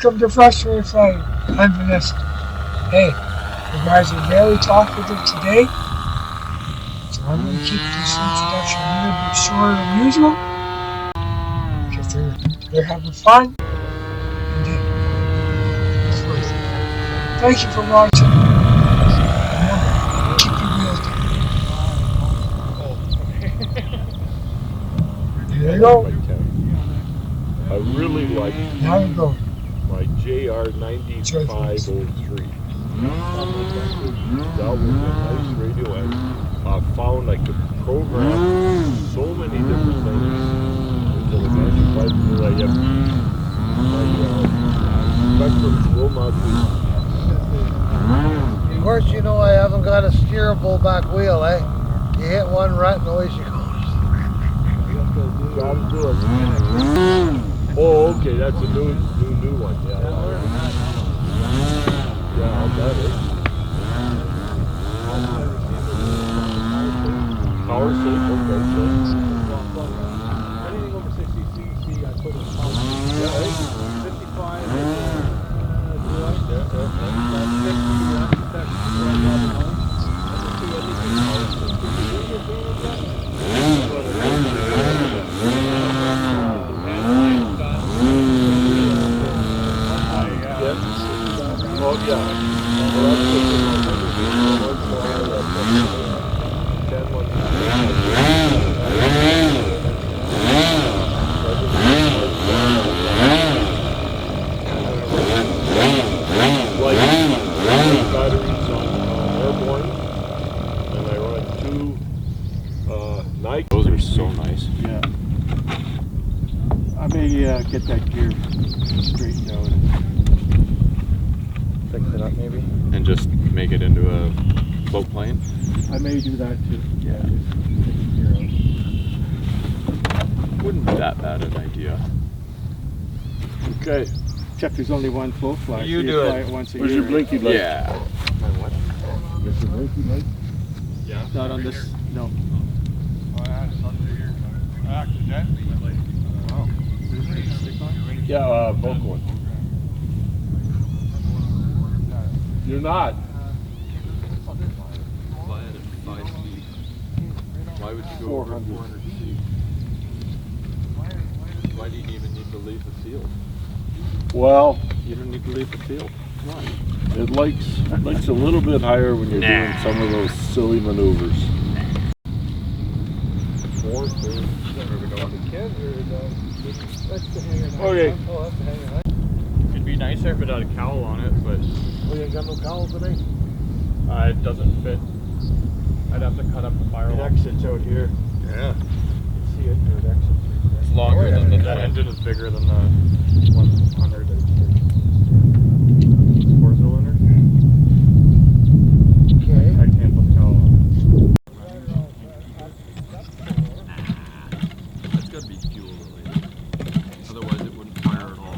Welcome to Frustrated Flying. I'm Vanessa. Hey, you guys are very talkative today, so I'm going to keep this introduction a little bit shorter than usual, because they're having fun, and it's worth it. Thank you for watching. Remember, keep your wheels down. There you go. I really like Now you go. my JR9503. That was a nice radio, and I found I could program so many different things until eventually I have my spectrums will not be. Of course, you know I haven't got a steerable back wheel, eh? You hit one rut and away she goes. Gotta do it. Oh, okay, that's a new one. Yeah, I'll bet it. Power safe, okay, so. Anything over 60 cc, I put in power. Yeah, right? 55, Oh, yeah. Batteries on airborne, and I run two Nike. Those are so nice. yeah. I may get that gear straightened out. Fix it up maybe? And just make it into a float plane? I may do that too. Yeah. Just take the gear out. Wouldn't be that bad an idea. Okay. Except there's only one float fly. You so do fly it. once a Where's year. your blinky light? Yeah. Where's your blinky light? Yeah. Not on this. No. Yeah, Volk one. You're not. Fly it at 5 feet. Why would you go 400. over 400 feet? Why do you even need to leave the field? Well, You don't need to leave the field. Come on. it likes a little bit higher when you're doing some of those silly maneuvers. Okay. Oh, that's the hanger. It'd be nicer if it had a cowl on it, but Oh, you ain't got no cowl today? it doesn't fit. I'd have to cut up the It firewall. exits out here. Yeah. See it, or it exits right there. It's longer Oh, yeah. than the engine is bigger than the one under the 4-cylinder. Okay. I can't put the cowl on. That's gotta be fuel related. Otherwise it wouldn't fire at all.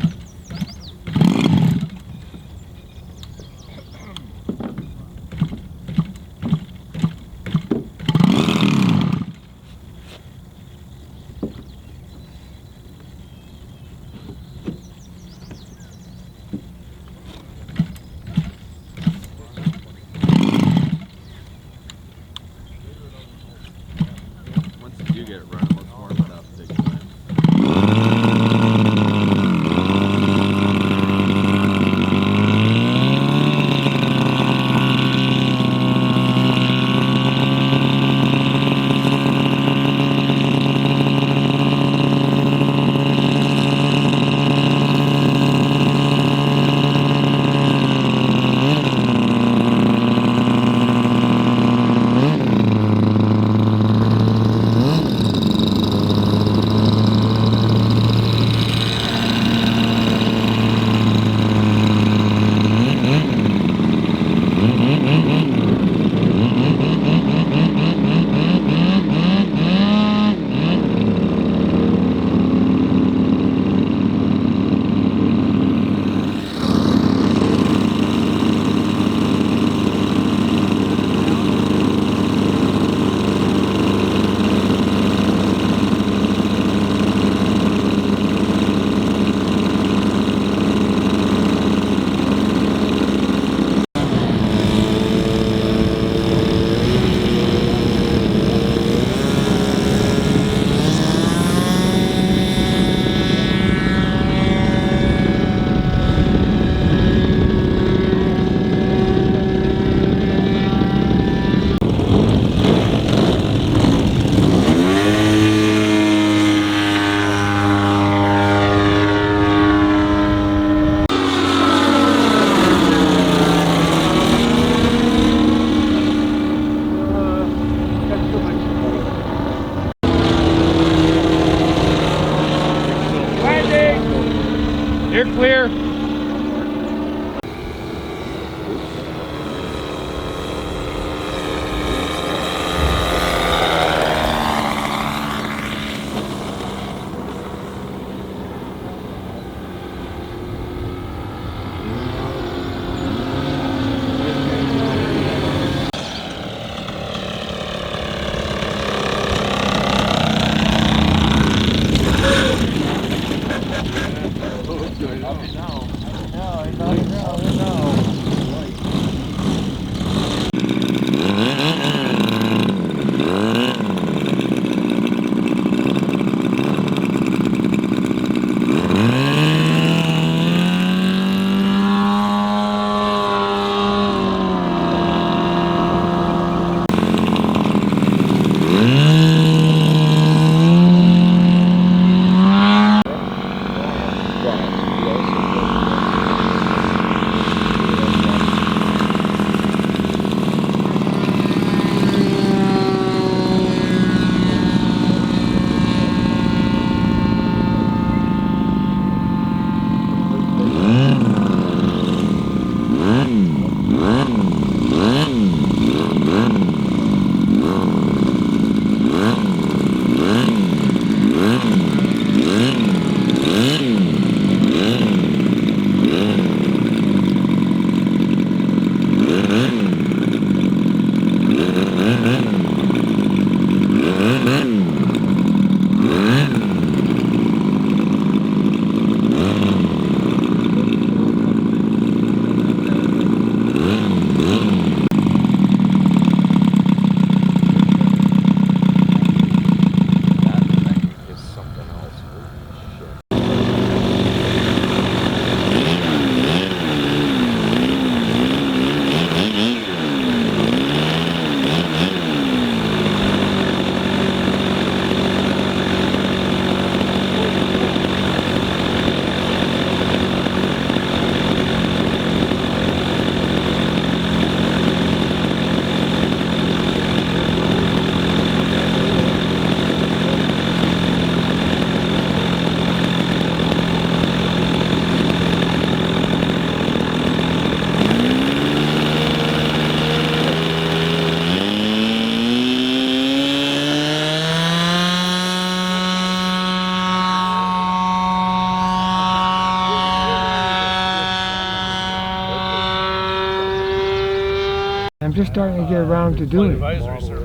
I'm just starting to get around to doing it. But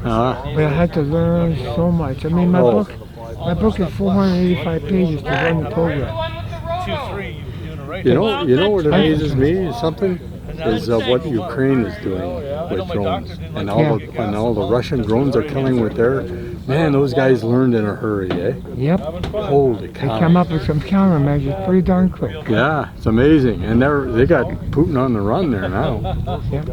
I had to learn so much. I mean, my book is 485 pages to run the program. You know what amazes me is something is what Ukraine is doing with drones, and all the Russian drones are killing with their. Man, those guys learned in a hurry, eh? Yep. Holy They cow! come up with some countermeasures pretty darn quick. Yeah, it's amazing, and they got Putin on the run there now. Yep.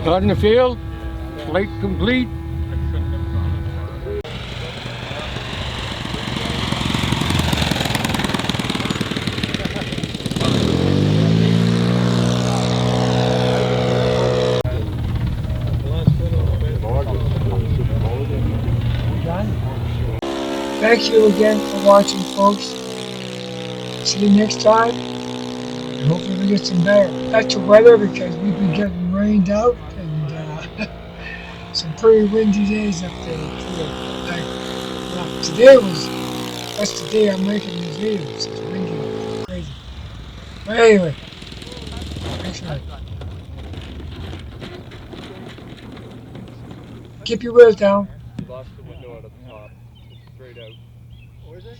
Out in the field, flight complete. Thank you again for watching, folks. See you next time. And hopefully we get some better weather because we've been getting rained out and some pretty windy days up there. Today that's the day I'm making these videos. It's windy and crazy. But anyway, thanks for that. Keep your wheels down. Lost the window out of the top. Straight out. Where's it?